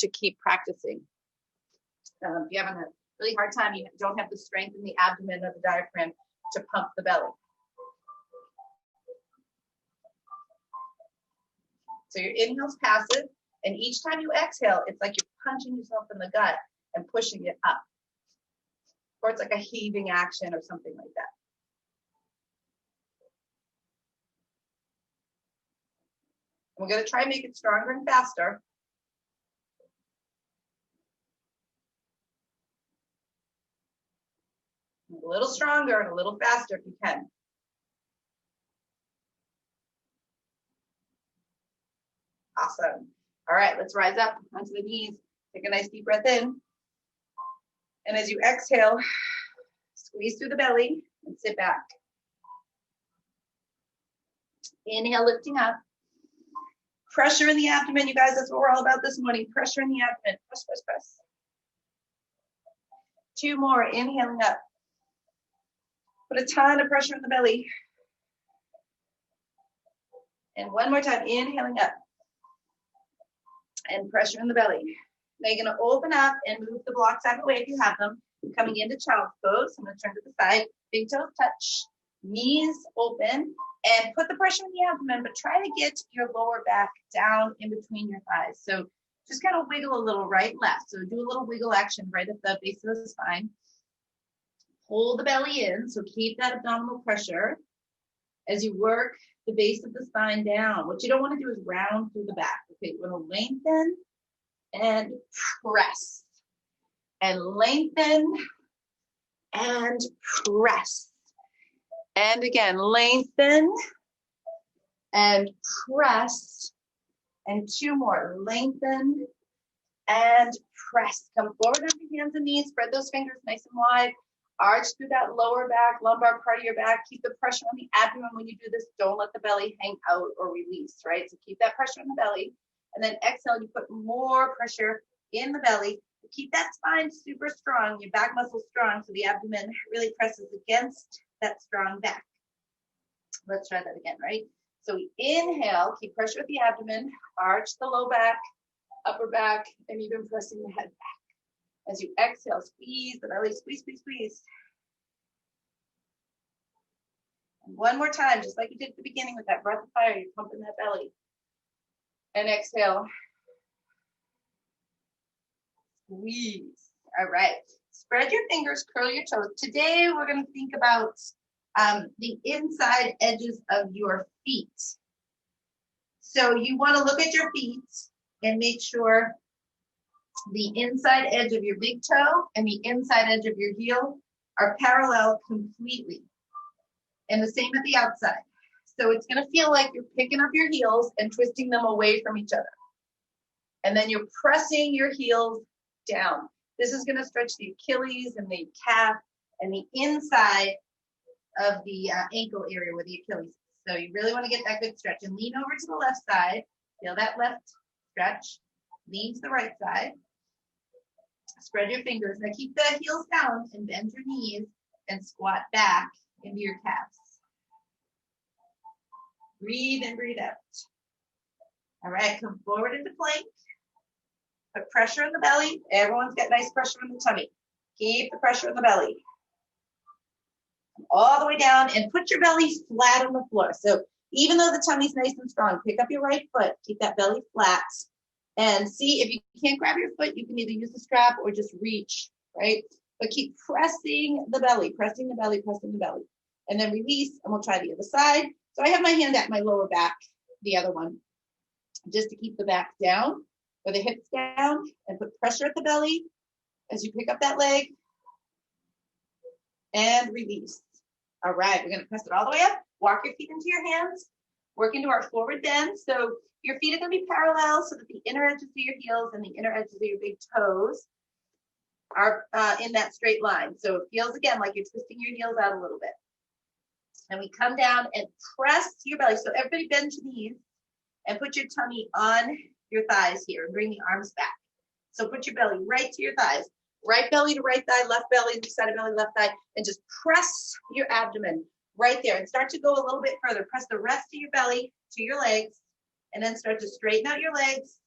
to keep practicing. If you're having a really hard time, you don't have the strength in the abdomen or the diaphragm to pump the belly. So your inhale's passive, and each time you exhale, it's like you're punching yourself in the gut and pushing it up. Or it's like a heaving action or something like that. We're going to try and make it stronger and faster. A little stronger and a little faster if you can. Awesome. All right, let's rise up onto the knees. Take a nice deep breath in. And as you exhale, squeeze through the belly and sit back. Inhale, lifting up. Pressure in the abdomen, you guys, that's what we're all about this morning. Pressure in the abdomen. Press, press, press. 2 more, inhaling up. Put a ton of pressure in the belly. And 1 more time, inhaling up. And pressure in the belly. Now you're going to open up and move the blocks out of the way if you have them. Coming into child's pose. I'm going to turn to the side. Big toes touch. Knees open. And put the pressure in the abdomen, but try to get your lower back down in between your thighs. So just kind of wiggle a little right, left. So do a little wiggle action right at the base of the spine. Pull the belly in. So keep that abdominal pressure as you work the base of the spine down. What you don't want to do is round through the back. Okay, we're going to lengthen and press. And lengthen and press. And again, lengthen and press. And 2 more. Lengthen and press. Come forward on your hands and knees. Spread those fingers nice and wide. Arch through that lower back, lumbar part of your back. Keep the pressure on the abdomen when you do this. Don't let the belly hang out or release, right? So keep that pressure on the belly. And then exhale, you put more pressure in the belly. Keep that spine super strong, your back muscle strong, so the abdomen really presses against that strong back. Let's try that again, right? So we inhale, keep pressure at the abdomen, arch the low back, upper back, and even pressing the head back. As you exhale, squeeze the belly, squeeze, squeeze, squeeze. And 1 more time, just like you did at the beginning with that breath of fire, you're pumping that belly. And exhale. Squeeze. All right. Spread your fingers, curl your toes. Today, we're going to think about the inside edges of your feet. So you want to look at your feet and make sure the inside edge of your big toe and the inside edge of your heel are parallel completely. And the same at the outside. So it's going to feel like you're picking up your heels and twisting them away from each other. And then you're pressing your heels down. This is going to stretch the Achilles and the calf and the inside of the ankle area where the Achilles is. So you really want to get that good stretch and lean over to the left side. Feel that left stretch. Lean to the right side. Spread your fingers. Now keep the heels down and bend your knees and squat back into your calves. Breathe in, breathe out. All right, come forward into plank. Put pressure in the belly. Everyone's got nice pressure in the tummy. Keep the pressure in the belly. All the way down and put your belly flat on the floor. So even though the tummy's nice and strong, pick up your right foot, keep that belly flat. And see if you can't grab your foot, you can either use the strap or just reach, right? But keep pressing the belly, pressing the belly, pressing the belly. And then release, and we'll try the other side. So I have my hand at my lower back, the other one, just to keep the back down, or the hips down, and put pressure at the belly as you pick up that leg, and release. All right, we're gonna press it all the way up. Walk your feet into your hands, work into our forward bend. So your feet are gonna be parallel so that the inner edges of your heels and the inner edges of your big toes are in that straight line. So it feels again like you're twisting your heels out a little bit. And we come down and press your belly. So everybody bend your knees and put your tummy on your thighs here and bring the arms back. So put your belly right to your thighs. Right belly to right thigh, left belly to side of belly, left thigh, and just press your abdomen right there and start to go a little bit further. Press the rest of your belly to your legs and then start to straighten out your legs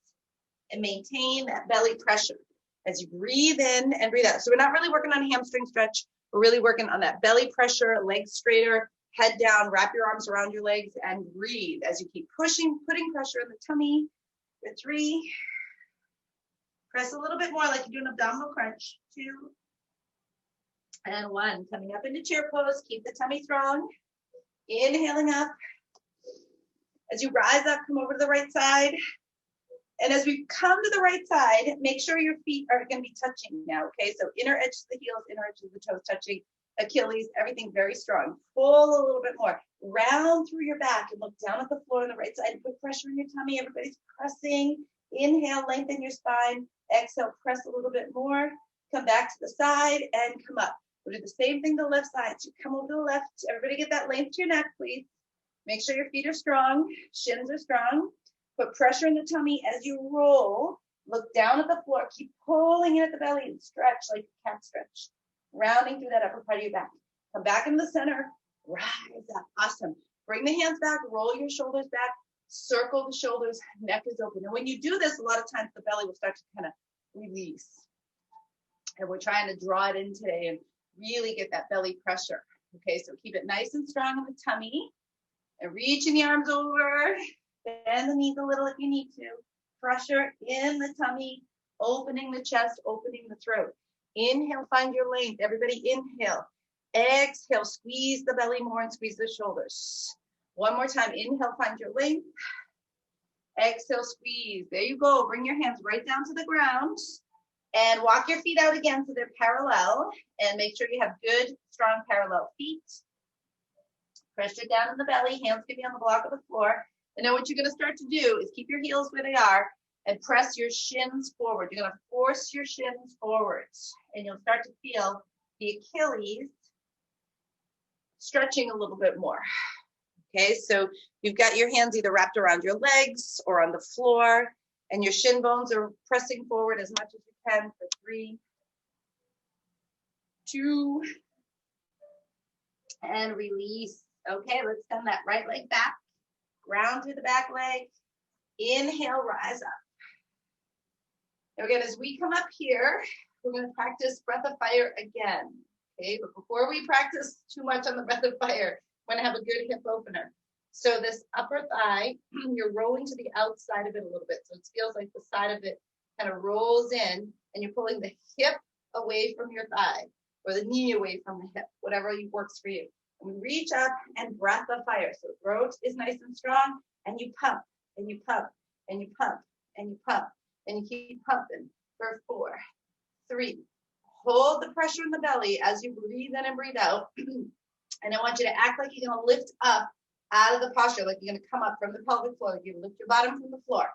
and maintain that belly pressure as you breathe in and breathe out. So we're not really working on a hamstring stretch. We're really working on that belly pressure, legs straighter, head down, wrap your arms around your legs and breathe as you keep pushing, putting pressure in the tummy. For 3. Press a little bit more like you do an abdominal crunch. 2. And 1. Coming up into chair pose. Keep the tummy strong. Inhaling up. As you rise up, come over to the right side. And as we come to the right side, make sure your feet are going to be touching now, okay? So inner edge of the heels, inner edge of the toes touching, Achilles, everything very strong. Pull a little bit more. Round through your back and look down at the floor on the right side and put pressure in your tummy. Everybody's pressing. Inhale, lengthen your spine. Exhale, press a little bit more. Come back to the side and come up. We'll do the same thing to the left side. So come over to the left. Everybody get that length to your neck, please. Make sure your feet are strong. Shins are strong. Put pressure in the tummy as you roll. Look down at the floor. Keep pulling in at the belly and stretch like a cat stretch. Rounding through that upper part of your back. Come back into the center. Rise up. Awesome. Bring the hands back. Roll your shoulders back. Circle the shoulders. Neck is open. And when you do this, a lot of times the belly will start to kind of release. And we're trying to draw it in today and really get that belly pressure. Okay, so keep it nice and strong in the tummy. And reaching the arms over. Bend the knees a little if you need to. Pressure in the tummy. Opening the chest. Opening the throat. Inhale, find your length. Everybody inhale. Exhale, squeeze the belly more and squeeze the shoulders. One more time. Inhale, find your length. Exhale, squeeze. There you go. Bring your hands right down to the ground. And walk your feet out again so they're parallel. And make sure you have good, strong, parallel feet. Pressure down in the belly. Hands can be on the block of the floor. And then what you're going to start to do is keep your heels where they are and press your shins forward. You're going to force your shins forwards. And you'll start to feel the Achilles stretching a little bit more. Okay, so you've got your hands either wrapped around your legs or on the floor, and your shin bones are pressing forward as much as you can for 3, 2, and release. Okay, let's send that right leg back. Ground through the back leg. Inhale, rise up. Now again, as we come up here, we're going to practice breath of fire again. Okay, but before we practice too much on the breath of fire, we're going to have a good hip opener. So this upper thigh, you're rolling to the outside of it a little bit. So it feels like the side of it kind of rolls in and you're pulling the hip away from your thigh or the knee away from the hip, whatever works for you. And we reach up and breath of fire. So throat is nice and strong and you pump and you pump and you pump and you pump and you keep pumping for 4, 3. Hold the pressure in the belly as you breathe in and breathe out. And I want you to act like you're going to lift up out of the posture, like you're going to come up from the pelvic floor. You're going to lift your bottom from the floor.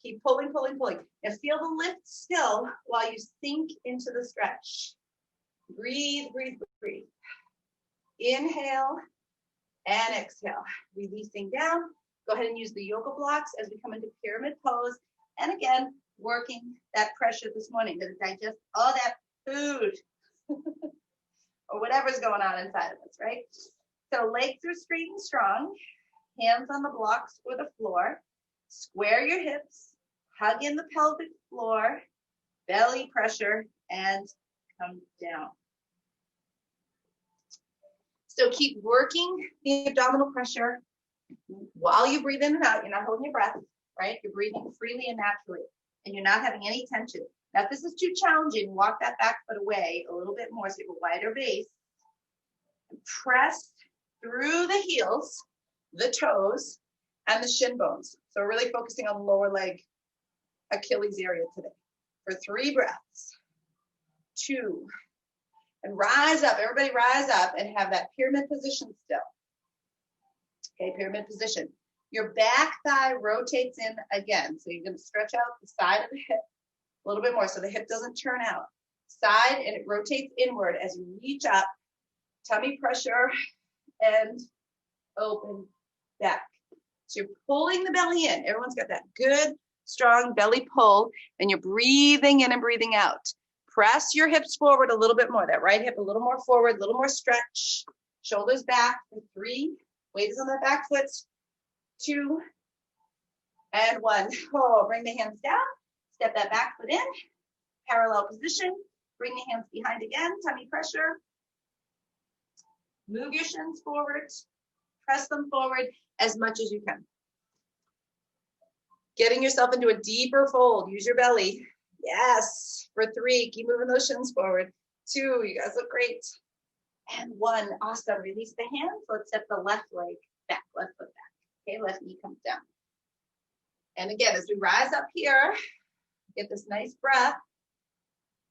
Keep pulling, pulling, pulling. And feel the lift still while you sink into the stretch. Breathe, breathe, breathe. Inhale and exhale. Releasing down. Go ahead and use the yoga blocks as we come into pyramid pose. And again, working that pressure this morning to digest all that food or whatever's going on inside of us, right? So legs are straight and strong, hands on the blocks or the floor. Square your hips, hug in the pelvic floor, belly pressure, and come down. So keep working the abdominal pressure while you breathe in and out. You're not holding your breath, right? You're breathing freely and naturally, and you're not having any tension. Now, if this is too challenging, walk that back foot away a little bit more so you have a wider base. And press through the heels, the toes, and the shin bones. So we're really focusing on the lower leg Achilles area today. For 3 breaths. 2. And rise up. Everybody rise up and have that pyramid position still. Okay, pyramid position. Your back thigh rotates in again. So you're going to stretch out the side of the hip a little bit more so the hip doesn't turn out. Side, and it rotates inward as you reach up. Tummy pressure and open back. So you're pulling the belly in. Everyone's got that good, strong belly pull, and you're breathing in and breathing out. Press your hips forward a little bit more. That right hip a little more forward, a little more stretch. Shoulders back for 3. Weight is on the back foot. 2 and 1. Oh, bring the hands down. Step that back foot in, parallel position. Bring the hands behind again, tummy pressure. Move your shins forward. Press them forward as much as you can. Getting yourself into a deeper fold. Use your belly. Yes. For 3, keep moving those shins forward. 2, you guys look great. And 1, awesome. Release the hands. Let's step the left leg back, left foot back. Okay, left knee comes down. And again, as we rise up here, get this nice breath.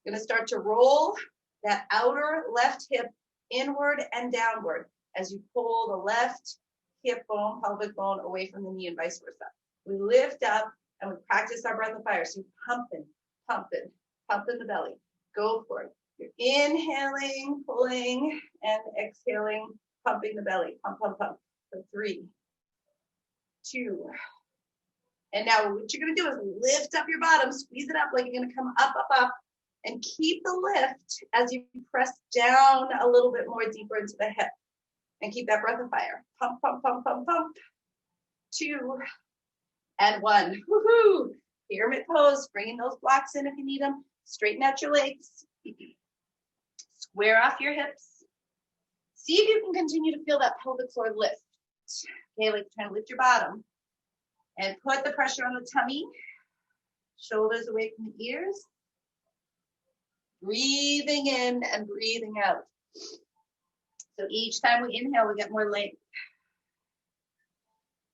You're gonna start to roll that outer left hip inward and downward as you pull the left hip bone, pelvic bone away from the knee and vice versa. We lift up and we practice our breath of fire. So pumping, pumping, pumping the belly. Go for it. You're inhaling, pulling, and exhaling, pumping the belly. Pump, pump, pump. For 3, 2. And now what you're gonna do is lift up your bottom, squeeze it up like you're gonna come up, up, up, and keep the lift as you press down a little bit more deeper into the hip. And keep that breath of fire. Pump, pump, pump, pump, pump. 2, and 1. Woohoo! Pyramid pose, bringing those blocks in if you need them. Straighten out your legs. Square off your hips. See if you can continue to feel that pelvic floor lift. Okay, like trying to lift your bottom. And put the pressure on the tummy. Shoulders away from the ears. Breathing in and breathing out. So each time we inhale, we get more length.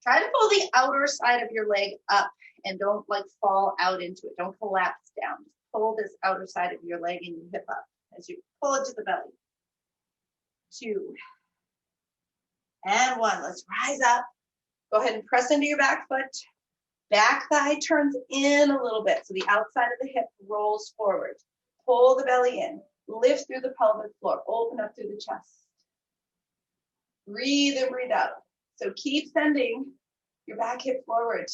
Try to pull the outer side of your leg up and don't like fall out into it. Don't collapse down. Just pull this outer side of your leg and your hip up as you pull it to the belly. 2, and 1. Let's rise up. Go ahead and press into your back foot. Back thigh turns in a little bit. So the outside of the hip rolls forward. Pull the belly in. Lift through the pelvic floor. Open up through the chest. Breathe in, breathe out. So keep sending your back hip forward.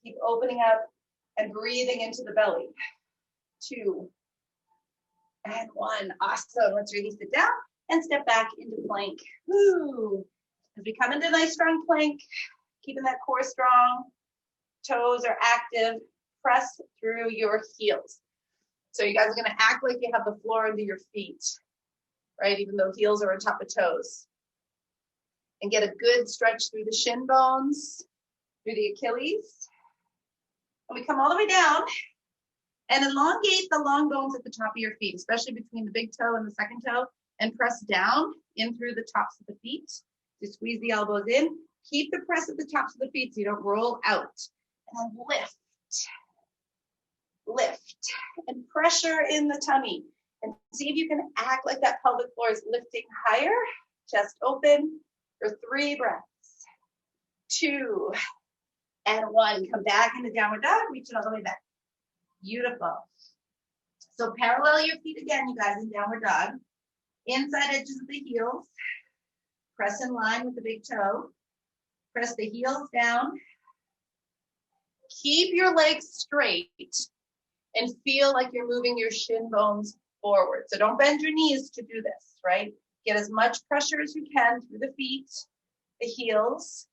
Keep opening up and breathing into the belly. 2, and 1. Awesome. Let's release it down and step back into plank. Woo. As we come into nice strong plank, keeping that core strong, toes are active, press through your heels. So you guys are gonna act like you have the floor under your feet, right? Even though heels are on top of toes. And get a good stretch through the shin bones, through the Achilles. And we come all the way down and elongate the long bones at the top of your feet, especially between the big toe and the second toe, and press down in through the tops of the feet. Just squeeze the elbows in. Keep the press at the tops of the feet so you don't roll out. And then lift, lift, and pressure in the tummy. And see if you can act like that pelvic floor is lifting higher. Chest open for 3 breaths. 2, and 1. Come back into downward dog. Reach it all the way back. Beautiful. So parallel your feet again, you guys, in downward dog. Inside edges of the heels. Press in line with the big toe. Press the heels down. Keep your legs straight and feel like you're moving your shin bones forward. So don't bend your knees to do this, right? Get as much pressure as you can through the feet, the heels,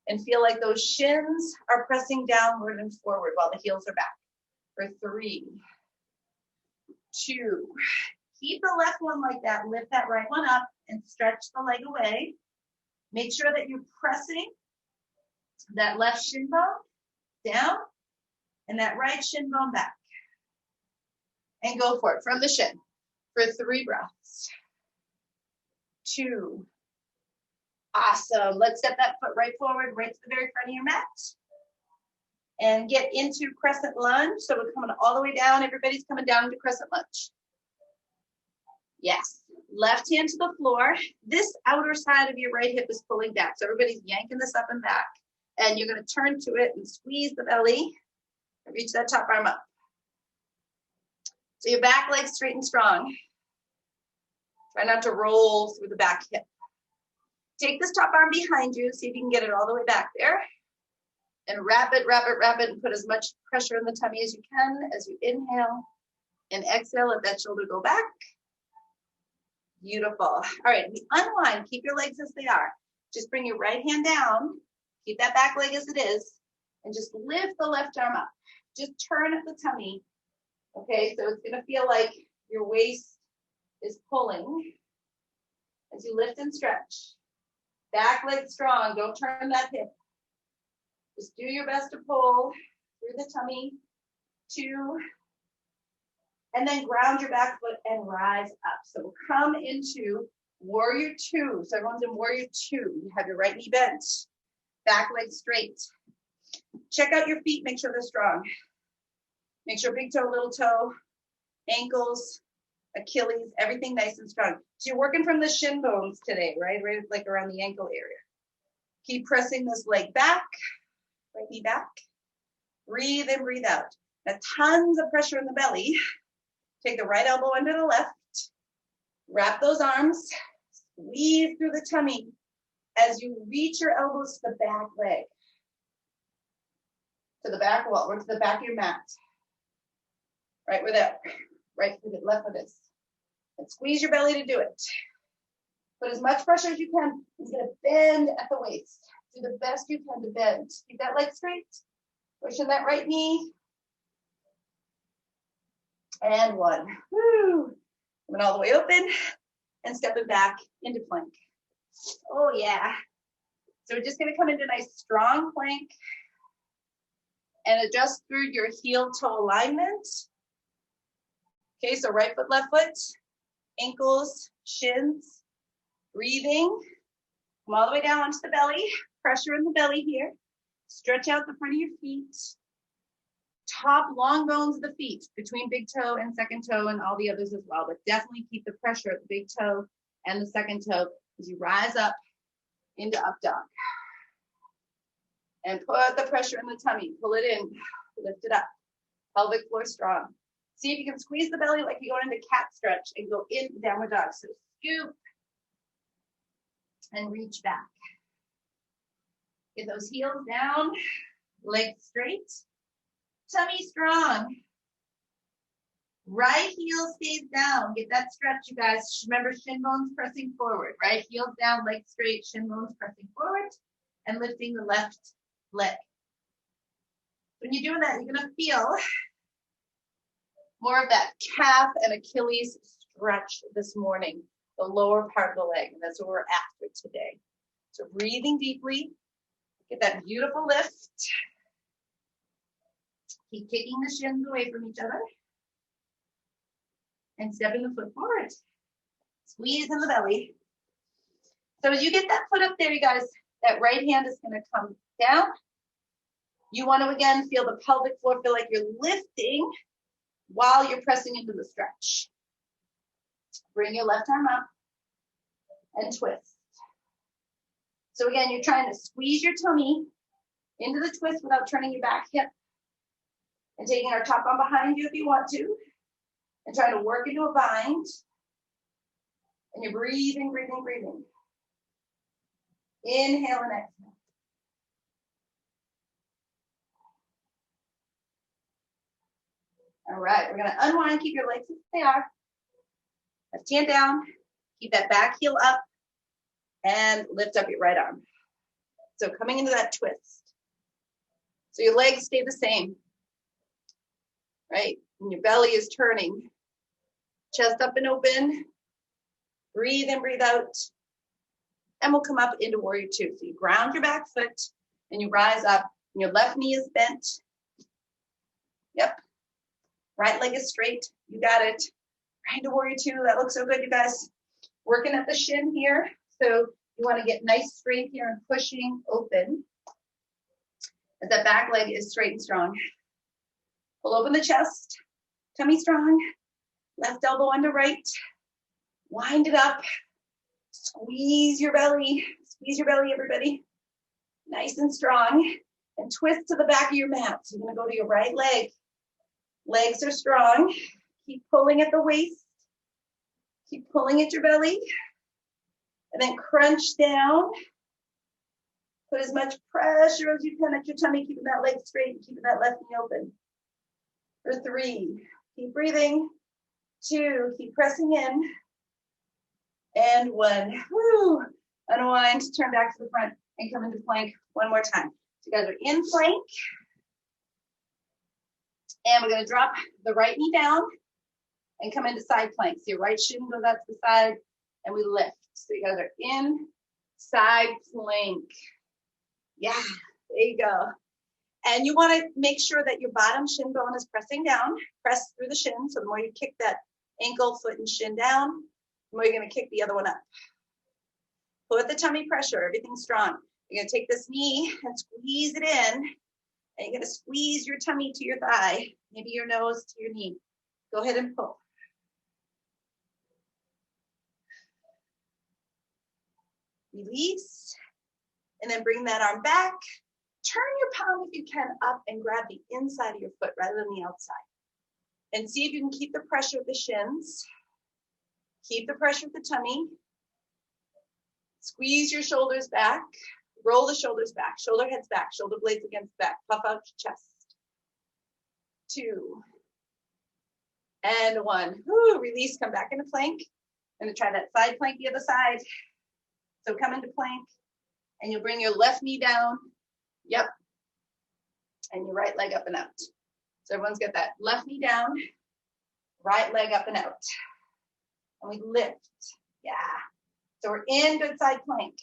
and feel like those shins are pressing downward and forward while the heels are back. For 3, 2, keep the left one like that. Lift that right one up and stretch the leg away. Make sure that you're pressing that left shin bone down and that right shin bone back. And go for it from the shin for 3 breaths. 2. Awesome. Let's step that foot right forward, right to the very front of your mat. And get into Crescent Lunge. So we're coming all the way down. Everybody's coming down into Crescent Lunge. Yes. Left hand to the floor. This outer side of your right hip is pulling back. So everybody's yanking this up and back. And you're going to turn to it and squeeze the belly and reach that top arm up. So your back leg's straight and strong. Try not to roll through the back hip. Take this top arm behind you. See if you can get it all the way back there. And wrap it, wrap it, wrap it, and put as much pressure in the tummy as you can as you inhale. And exhale, let that shoulder go back. Beautiful. All right, we unwind. Keep your legs as they are. Just bring your right hand down. Keep that back leg as it is. And just lift the left arm up. just turn the tummy. Okay, so it's gonna feel like your waist is pulling as you lift and stretch. Back leg strong, don't turn that hip. Just do your best to pull through the tummy. 2, and then ground your back foot and rise up. So we'll come into warrior 2. So everyone's in warrior 2. You have your right knee bent, back leg straight. Check out your feet, make sure they're strong. Make sure big toe, little toe, ankles, Achilles, everything nice and strong. So you're working from the shin bones today, right? Right, like around the ankle area. Keep pressing this leg back, right knee back. Breathe in, breathe out. Now tons of pressure in the belly. Take the right elbow under the left. Wrap those arms. Squeeze through the tummy as you reach your elbows to the back leg. To the back wall, or to the back of your mat. Right where that right foot, left foot is. And squeeze your belly to do it. Put as much pressure as you can. You're gonna bend at the waist. Do the best you can to bend. Keep that leg straight. Pushing that right knee. And 1. Woo. Coming all the way open and stepping back into plank. Oh yeah. So we're just gonna come into a nice strong plank and adjust through your heel toe alignment. Okay, so right foot, left foot, ankles, shins, breathing. Come all the way down onto the belly, pressure in the belly here. Stretch out the front of your feet. Top long bones of the feet between big toe and second toe and all the others as well, but definitely keep the pressure at the big toe and the second toe as you rise up into up dog. And put the pressure in the tummy, pull it in, lift it up, pelvic floor strong. See if you can squeeze the belly like you're going into cat stretch and go into downward dog. So scoop and reach back. Get those heels down, legs straight, tummy strong. Right heel stays down. Get that stretch, you guys. Remember, shin bones pressing forward. Right heels down, legs straight, shin bones pressing forward, and lifting the left leg. When you're doing that, you're going to feel more of that calf and Achilles stretch this morning, the lower part of the leg. And that's what we're after today. So breathing deeply, get that beautiful lift. Keep kicking the shins away from each other. And stepping the foot forward. Squeeze in the belly. So as you get that foot up there, you guys, that right hand is going to come down. You want to, again, feel the pelvic floor, feel like you're lifting while you're pressing into the stretch. Bring your left arm up and twist. So again, you're trying to squeeze your tummy into the twist without turning your back hip. And taking our top arm behind you if you want to. And trying to work into a bind. And you're breathing, breathing, breathing. Inhale and exhale. All right, we're going to unwind, keep your legs as they are. Left hand down, keep that back heel up, and lift up your right arm. So coming into that twist. So your legs stay the same, right? And your belly is turning. Chest up and open. Breathe in, breathe out. And we'll come up into warrior 2. So you ground your back foot and you rise up. And your left knee is bent. Yep. Right leg is straight. You got it. Right into warrior 2. That looks so good, you guys. Working at the shin here. So you want to get nice strength here and pushing open. As that back leg is straight and strong. Pull open the chest. Tummy strong. Left elbow under right. Wind it up. Squeeze your belly. Squeeze your belly, everybody. Nice and strong. And twist to the back of your mat. So you're going to go to your right leg. Legs are strong. Keep pulling at the waist. Keep pulling at your belly. And then crunch down. Put as much pressure as you can at your tummy, keeping that leg straight and keeping that left knee open. For 3, keep breathing. 2, keep pressing in. And 1, woo. Unwind, turn back to the front and come into plank one more time. So you guys are in plank. And we're going to drop the right knee down and come into side plank. So your right shin goes out to the side and we lift. So you guys are in side plank. Yeah, there you go. And you want to make sure that your bottom shin bone is pressing down. Press through the shin. So the more you kick that ankle, foot, and shin down, the more you're going to kick the other one up. Put the tummy pressure, everything's strong. You're going to take this knee and squeeze it in. And you're going to squeeze your tummy to your thigh, maybe your nose to your knee. Go ahead and pull. Release. And then bring that arm back. Turn your palm, if you can, up and grab the inside of your foot rather than the outside. And see if you can keep the pressure of the shins. Keep the pressure of the tummy. Squeeze your shoulders back. Roll the shoulders back. Shoulder heads back. Shoulder blades against back. Puff out your chest. 2. And 1. Woo, release. Come back into plank. I'm going to try that side plank the other side. So come into plank. And you'll bring your left knee down. Yep. And your right leg up and out. So everyone's got that left knee down, right leg up and out. And we lift. Yeah. So we're in good side plank.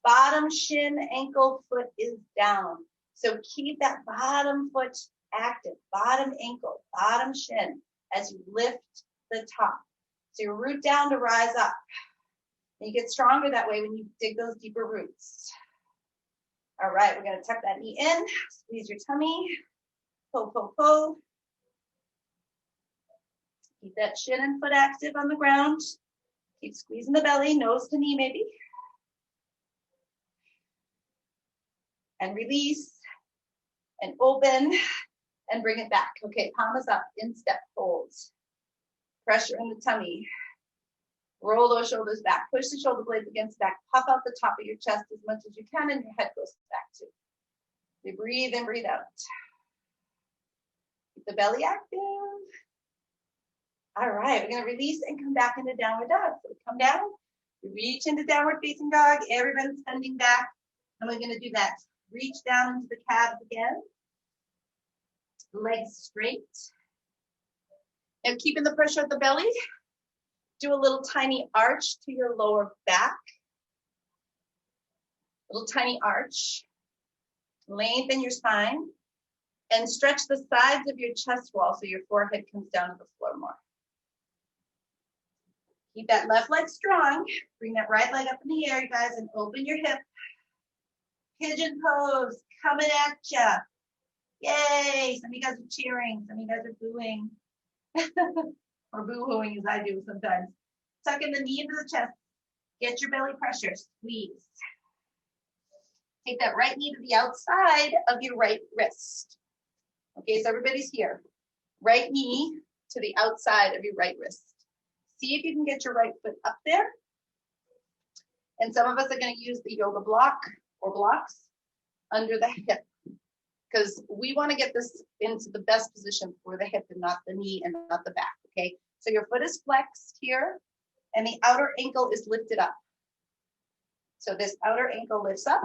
Bottom shin, ankle, foot is down. So keep that bottom foot active. Bottom ankle, bottom shin as you lift the top. So you root down to rise up. And you get stronger that way when you dig those deeper roots. All right, we're going to tuck that knee in, squeeze your tummy, pull, pull, pull. Keep that shin and foot active on the ground. Keep squeezing the belly, nose to knee maybe. And release, and open, and bring it back. Okay, palm is up, instep, hold. Pressure in the tummy. Roll those shoulders back. Push the shoulder blades against back. Puff out the top of your chest as much as you can, and your head goes back too. You breathe in, breathe out. Keep the belly active. All right, we're going to release and come back into downward dog. So come down, reach into downward facing dog. Everybody's bending back. And we're going to do that. Reach down into the calves again. Legs straight. And keeping the pressure at the belly. Do a little tiny arch to your lower back. Little tiny arch. Lengthen your spine. And stretch the sides of your chest wall so your forehead comes down to the floor more. Keep that left leg strong. Bring that right leg up in the air, you guys, and open your hip. Pigeon pose, coming at ya. Yay, some of you guys are cheering, some of you guys are booing. Or boo-hooing as I do sometimes. Tuck in the knee into the chest. Get your belly pressure, squeeze. Take that right knee to the outside of your right wrist. Okay, so everybody's here. Right knee to the outside of your right wrist. See if you can get your right foot up there. And some of us are going to use the yoga block or blocks under the hip, because we want to get this into the best position for the hip and not the knee and not the back, okay? So your foot is flexed here, and the outer ankle is lifted up. So this outer ankle lifts up,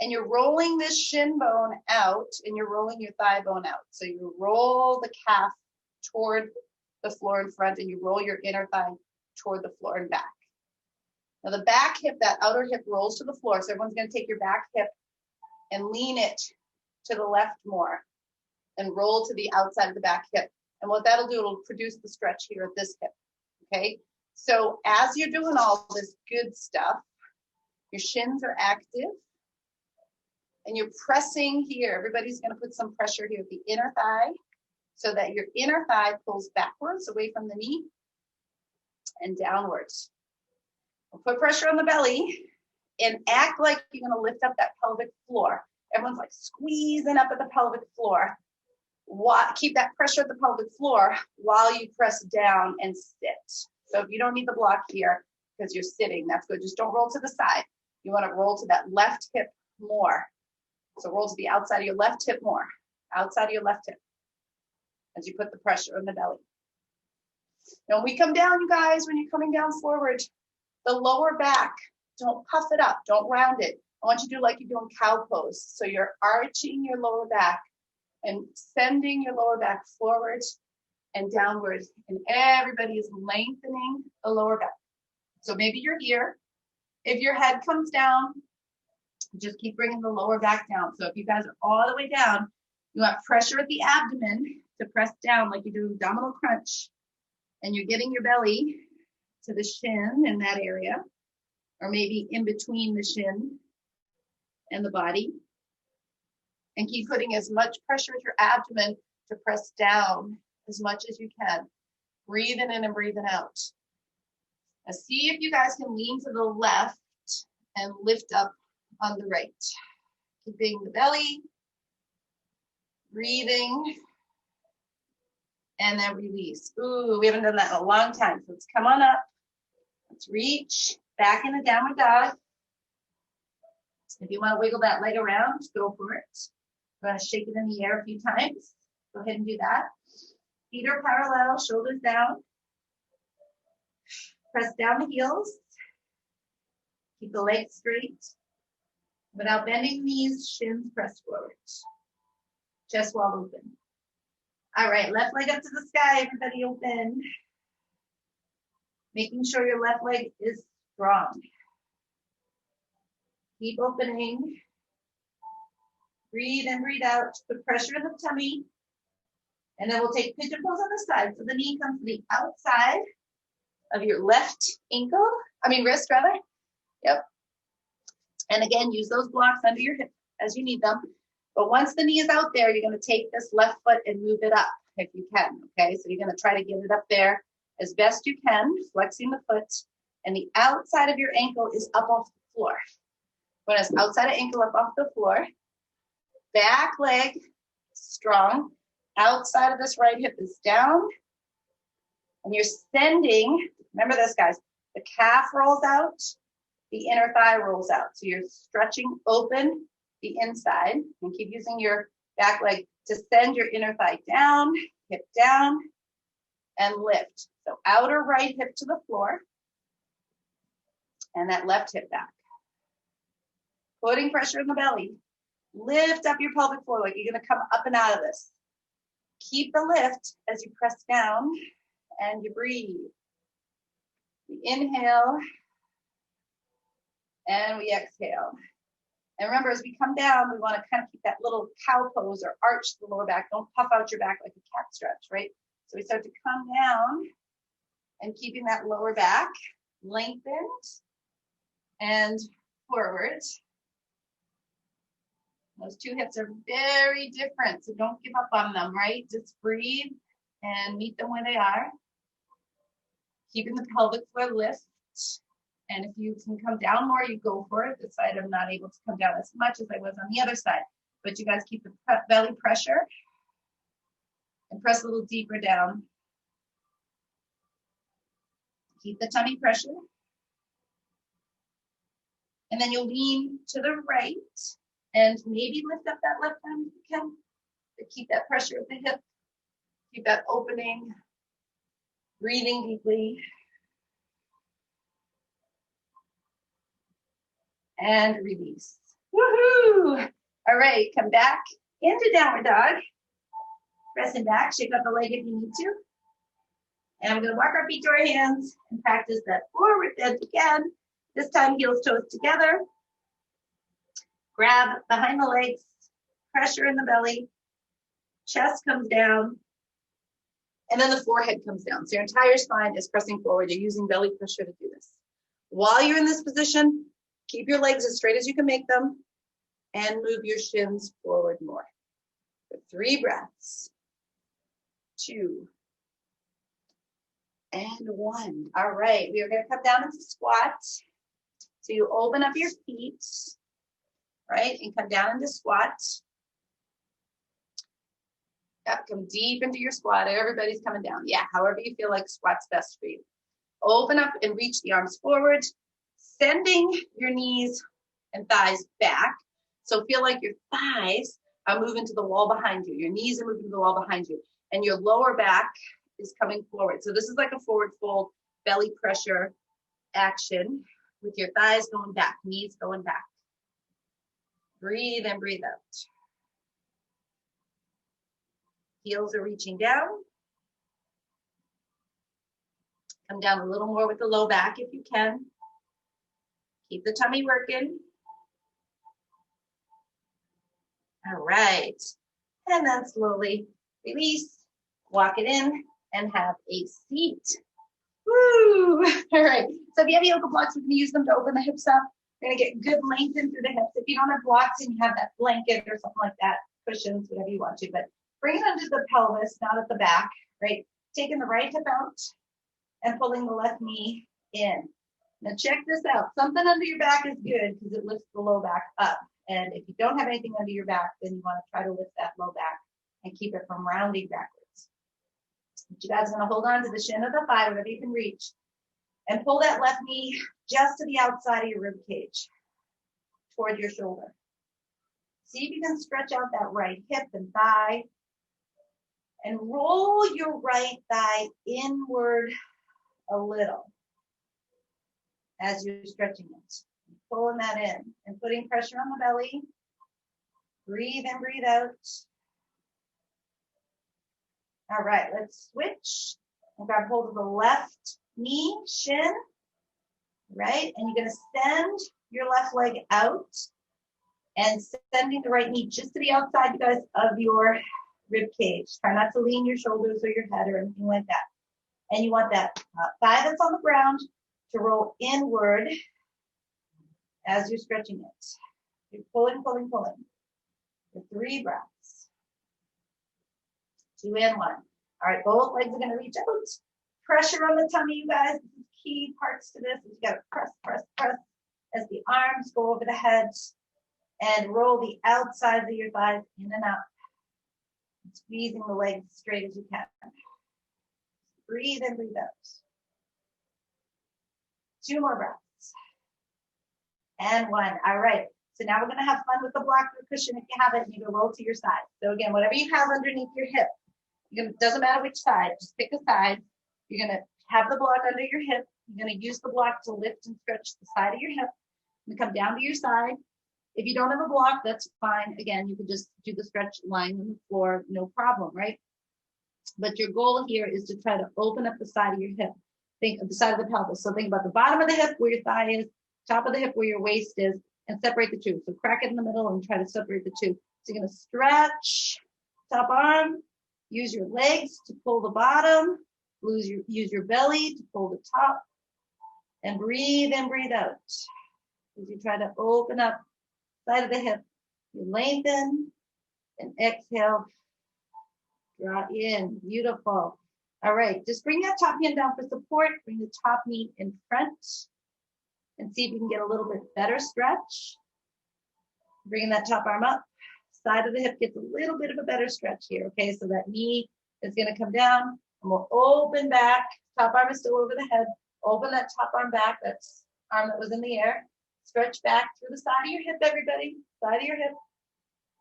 and you're rolling this shin bone out, and you're rolling your thigh bone out. So you roll the calf toward the floor in front, and you roll your inner thigh toward the floor and back. Now the back hip, that outer hip rolls to the floor. So everyone's going to take your back hip and lean it to the left more and roll to the outside of the back hip. And what that'll do, it'll produce the stretch here at this hip, okay? So as you're doing all this good stuff, your shins are active and you're pressing here. Everybody's going to put some pressure here at the inner thigh so that your inner thigh pulls backwards away from the knee and downwards. We'll put pressure on the belly and act like you're going to lift up that pelvic floor. Everyone's like squeezing up at the pelvic floor. Keep that pressure at the pelvic floor while you press down and sit. So if you don't need the block here because you're sitting, that's good. Just don't roll to the side. You want to roll to that left hip more. So roll to the outside of your left hip more. Outside of your left hip as you put the pressure on the belly. Now when we come down, you guys, when you're coming down forward, the lower back, don't puff it up, don't round it. I want you to do like you're doing cow pose. So you're arching your lower back and sending your lower back forward and downward. And everybody is lengthening the lower back. So maybe you're here. If your head comes down, just keep bringing the lower back down. So if you guys are all the way down, you want pressure at the abdomen to press down like you do abdominal crunch. And you're getting your belly to the shin in that area, or maybe in between the shin and the body. And keep putting as much pressure at your abdomen to press down as much as you can. Breathing in and breathing out. Now see if you guys can lean to the left and lift up on the right. Keeping the belly, breathing, and then release. Ooh, we haven't done that in a long time. So let's come on up. Let's reach back in a downward dog. If you want to wiggle that leg around, go for it. I'm going to shake it in the air a few times. Go ahead and do that. Feet are parallel, shoulders down. Press down the heels. Keep the legs straight. Without bending knees, shins press forward. Chest wall open. All right, left leg up to the sky, everybody open. Making sure your left leg is strong. Keep opening. Breathe in, breathe out. Put pressure in the tummy. And then we'll take pigeon pose on the side. So the knee comes to the outside of your left wrist rather. Yep. And again, use those blocks under your hip as you need them. But once the knee is out there, you're going to take this left foot and move it up if you can. Okay, so you're going to try to get it up there as best you can, flexing the foot. And the outside of your ankle is up off the floor. When it's outside of ankle up off the floor, back leg strong. Outside of this right hip is down. And you're sending, remember this, guys, the calf rolls out, the inner thigh rolls out. So you're stretching open the inside and keep using your back leg to send your inner thigh down, hip down, and lift. So outer right hip to the floor and that left hip back. Putting pressure in the belly. Lift up your pelvic floor like you're going to come up and out of this. Keep the lift as you press down and you breathe. We inhale and we exhale. And remember, as we come down, we want to kind of keep that little cow pose or arch the lower back. Don't puff out your back like a cat stretch, right? So we start to come down and keeping that lower back lengthened and forward. Those two hips are very different, so don't give up on them, right? Just breathe and meet them where they are. Keeping the pelvic floor lift. And if you can come down more, you go for it. This side I'm not able to come down as much as I was on the other side. But you guys keep the belly pressure and press a little deeper down. Keep the tummy pressure. And then you'll lean to the right and maybe lift up that left arm if you can. But keep that pressure at the hip. Keep that opening. Breathing deeply. And release. Woohoo! All right, come back into downward dog. Pressing back, shake out the leg if you need to. And I'm going to walk our feet to our hands and practice that forward bend again. This time, heels, toes together. Grab behind the legs, pressure in the belly. Chest comes down. And then the forehead comes down. So your entire spine is pressing forward. You're using belly pressure to do this. While you're in this position, keep your legs as straight as you can make them and move your shins forward more. For 3 breaths. 2. And 1. All right, we are going to come down into squat. So you open up your feet, right, and come down into squat. Yep, come deep into your squat. Everybody's coming down. Yeah, however you feel like squat's best for you. Open up and reach the arms forward, sending your knees and thighs back. So feel like your thighs are moving to the wall behind you. Your knees are moving to the wall behind you. And your lower back is coming forward. So this is like a forward fold, belly pressure action with your thighs going back, knees going back. Breathe in, breathe out. Heels are reaching down. Come down a little more with the low back if you can. Keep the tummy working. All right. And then slowly release, walk it in, and have a seat. Woo! All right. So if you have yoga blocks, we can use them to open the hips up. We're going to get good lengthen through the hips. If you don't have blocks and you have that blanket or something like that, cushions, whatever you want to, but bring it under the pelvis, not at the back, right? Taking the right hip out and pulling the left knee in. Now check this out. Something under your back is good because it lifts the low back up. And if you don't have anything under your back, then you want to try to lift that low back and keep it from rounding backwards. But you guys are going to hold on to the shin of the thigh, whatever you can reach, and pull that left knee just to the outside of your rib cage, toward your shoulder. See if you can stretch out that right hip and thigh, and roll your right thigh inward a little as you're stretching it. Pulling that in and putting pressure on the belly. Breathe in, breathe out. All right, let's switch and grab hold of the left knee, shin, right? And you're gonna send your left leg out and sending the right knee just to the outside, you guys, of your rib cage. Try not to lean your shoulders or your head or anything like that. And you want that thigh that's on the ground to roll inward as you're stretching it. You're pulling, pulling, pulling. For 3 breaths. 2 and 1. All right, both legs are going to reach out. Pressure on the tummy, you guys. Key parts to this is you got to press, press, press as the arms go over the head and roll the outsides of your thighs in and up. Squeezing the legs straight as you can. Breathe in, breathe out. 2 more breaths. And 1. All right. So now we're going to have fun with the block or cushion if you have it, and you can roll to your side. So again, whatever you have underneath your hip, doesn't matter which side, just pick a side. You're going to have the block under your hip. You're going to use the block to lift and stretch the side of your hip. You come down to your side. If you don't have a block, that's fine. Again, you can just do the stretch lying on the floor, no problem, right? But your goal here is to try to open up the side of your hip. Think of the side of the pelvis. So think about the bottom of the hip where your thigh is, top of the hip where your waist is, and separate the two. So crack it in the middle and try to separate the two. So you're going to stretch top arm, use your legs to pull the bottom, use your belly to pull the top, and breathe in, breathe out. As you try to open up side of the hip, you lengthen and exhale, draw in. Beautiful. All right, just bring that top hand down for support. Bring the top knee in front and see if you can get a little bit better stretch. Bringing that top arm up. Side of the hip gets a little bit of a better stretch here, okay? So that knee is going to come down and we'll open back. Top arm is still over the head. Open that top arm back. That's arm that was in the air. Stretch back through the side of your hip, everybody. Side of your hip.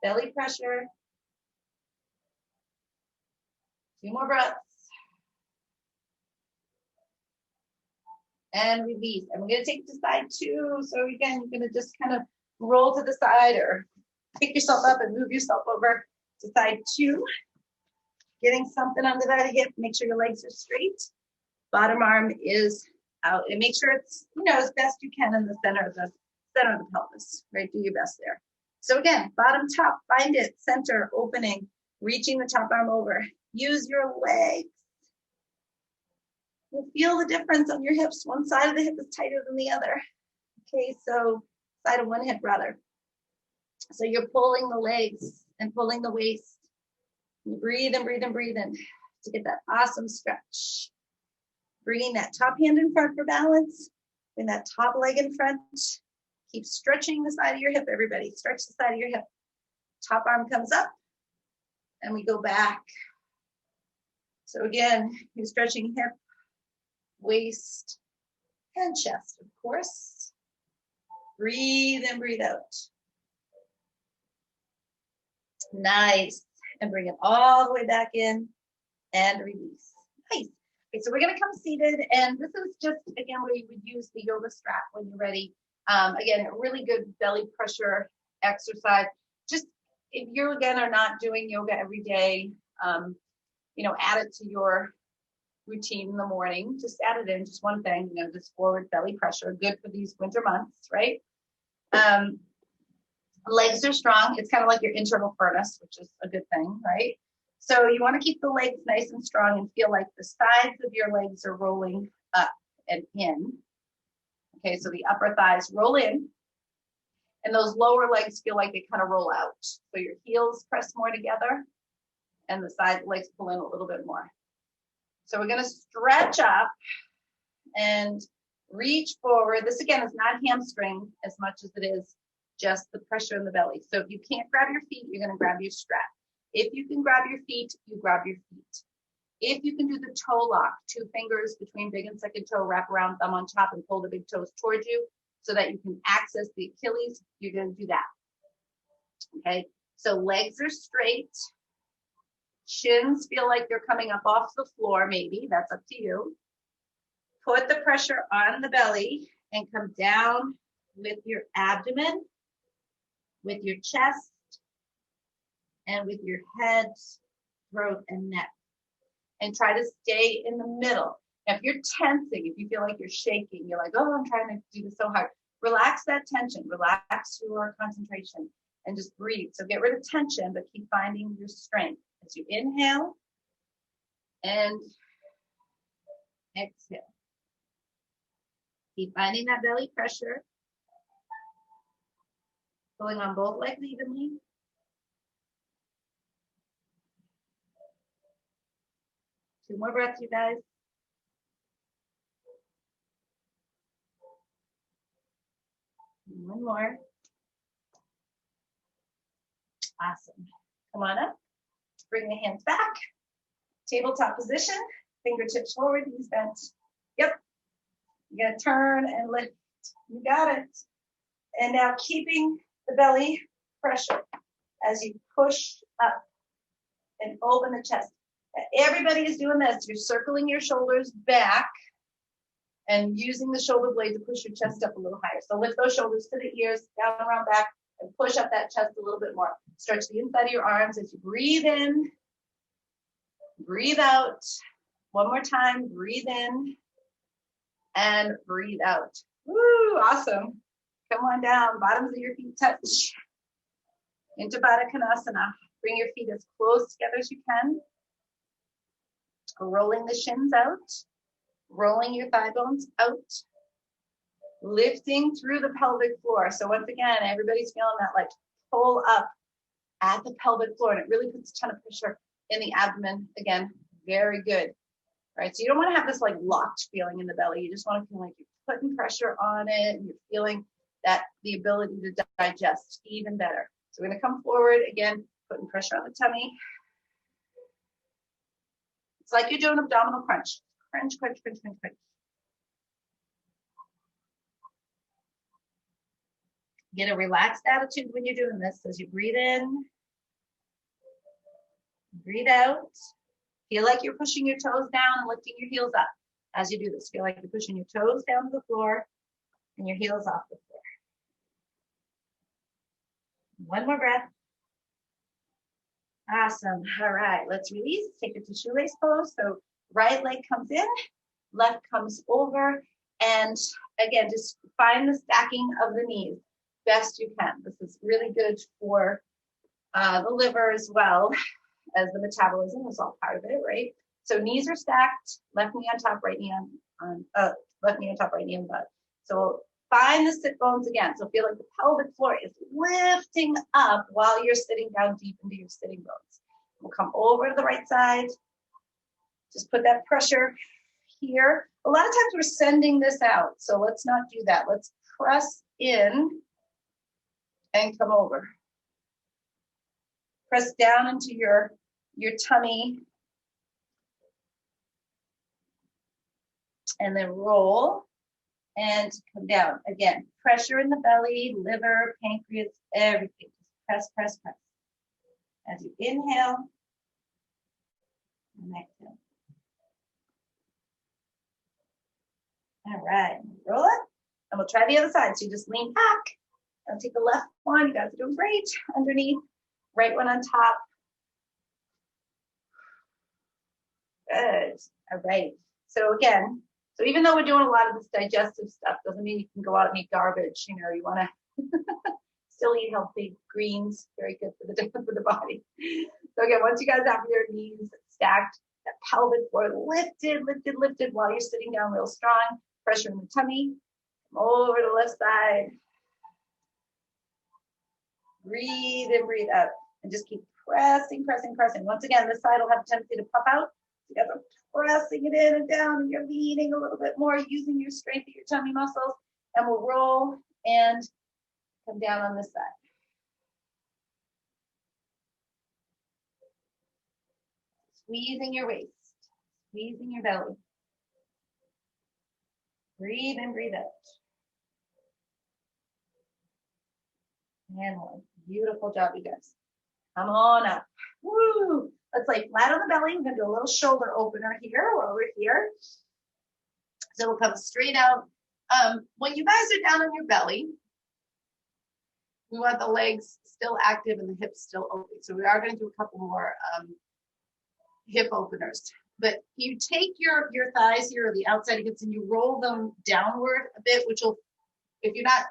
Belly pressure. 2 more breaths. And release. And we're going to take it to side 2. So again, you're going to just kind of roll to the side or pick yourself up and move yourself over to side 2. Getting something under that hip. Make sure your legs are straight. Bottom arm is out. And make sure it's, as best you can in the center of the pelvis. Right? Do your best there. So again, bottom, top, find it. Center, opening, reaching the top arm over. Use your legs. You'll feel the difference on your hips. One side of the hip is tighter than the other. Okay, so side of one hip rather. So you're pulling the legs and pulling the waist. You breathe and breathe and breathe in to get that awesome stretch. Bringing that top hand in front for balance. Bring that top leg in front. Keep stretching the side of your hip, everybody. Stretch the side of your hip. Top arm comes up and we go back. So again, you're stretching hip, waist, and chest, of course. Breathe in, breathe out. Nice. And bring it all the way back in and release. Nice. Okay, so we're going to come seated, and this is just, again, where you would use the yoga strap when you're ready. Again, a really good belly pressure exercise. Just if you, again, are not doing yoga every day, add it to your routine in the morning. Just add it in, just one thing, just forward belly pressure, good for these winter months, right? Legs are strong. It's kind of like your internal furnace, which is a good thing, right? So you want to keep the legs nice and strong and feel like the sides of your legs are rolling up and in. Okay, so the upper thighs roll in, and those lower legs feel like they kind of roll out. So your heels press more together, and the side legs pull in a little bit more. So we're going to stretch up and reach forward. This, again, is not hamstring as much as it is just the pressure in the belly. So if you can't grab your feet, you're going to grab your strap. If you can grab your feet, you grab your feet. If you can do the toe lock, 2 fingers between big and second toe, wrap around, thumb on top, and pull the big toes towards you so that you can access the Achilles, you're going to do that. Okay, so legs are straight. Shins feel like they're coming up off the floor, maybe. That's up to you. Put the pressure on the belly and come down with your abdomen, with your chest, and with your head, throat, and neck. And try to stay in the middle. Now, if you're tensing, if you feel like you're shaking, you're like, oh, I'm trying to do this so hard. Relax that tension, relax your concentration, and just breathe. So get rid of tension, but keep finding your strength. As you inhale and exhale. Keep finding that belly pressure. Pulling on both legs evenly. Two more breaths, you guys. One more. Awesome. Come on up. Bring the hands back. Tabletop position. Fingertips forward, knees bent. Yep. You're going to turn and lift. You got it. And now keeping the belly pressure as you push up and open the chest. Everybody is doing this. You're circling your shoulders back and using the shoulder blade to push your chest up a little higher. So lift those shoulders to the ears, down around back, and push up that chest a little bit more. Stretch the inside of your arms as you breathe in, breathe out. One more time, breathe in and breathe out. Woo, awesome. Come on down, bottoms of your feet touch into Baddha Konasana. Bring your feet as close together as you can. Rolling the shins out, rolling your thigh bones out, lifting through the pelvic floor. So once again, everybody's feeling that like pull up at the pelvic floor, and it really puts a ton of pressure in the abdomen. Again, very good. All right, so you don't want to have this like locked feeling in the belly. You just want to feel like you're putting pressure on it and you're feeling that the ability to digest even better. So we're going to come forward again, putting pressure on the tummy. It's like you're doing abdominal crunch. Crunch, crunch, crunch, crunch, crunch. Get a relaxed attitude when you're doing this as you breathe in, breathe out. Feel like you're pushing your toes down and lifting your heels up as you do this. Feel like you're pushing your toes down to the floor and your heels off the floor. One more breath. Awesome. All right, let's release. Take it to shoelace pose. So right leg comes in, left comes over. And again, just find the stacking of the knees best you can. This is really good for the liver as well as the metabolism is all part of it, right? So knees are stacked, left knee on top, right knee on left knee on top, right knee on butt. So find the sit bones again. So feel like the pelvic floor is lifting up while you're sitting down deep into your sitting bones. We'll come over to the right side. Just put that pressure here. A lot of times we're sending this out, so let's not do that. Let's press in and come over. Press down into your tummy and then roll and come down. Again, pressure in the belly, liver, pancreas, everything. Just press, press, press. As you inhale and exhale. All right, roll it. And we'll try the other side. So you just lean back and take the left one. You guys are doing great. Underneath, right one on top. Good. All right. So again, so even though we're doing a lot of this digestive stuff, doesn't mean you can go out and eat garbage. You know, you want to still eat healthy greens. Very good for the body. So again, once you guys have your knees stacked, that pelvic floor lifted while you're sitting down real strong, pressure in the tummy. Come over to the left side. Breathe in, breathe out, and just keep pressing. Once again, this side will have a tendency to puff out. You guys are pressing it in and down, and you're leaning a little bit more, using your strength of your tummy muscles, and we'll roll and come down on this side. Squeezing your waist, squeezing your belly. Breathe in, breathe out. And one. Beautiful job, you guys. Come on up. Woo! Let's lay flat on the belly. We're going to do a little shoulder opener here or over here. So we'll come straight out. When you guys are down on your belly, we want the legs still active and the hips still open. So we are going to do a couple more hip openers. But you take your thighs here or the outside hips and you roll them downward a bit, which will, if you're not,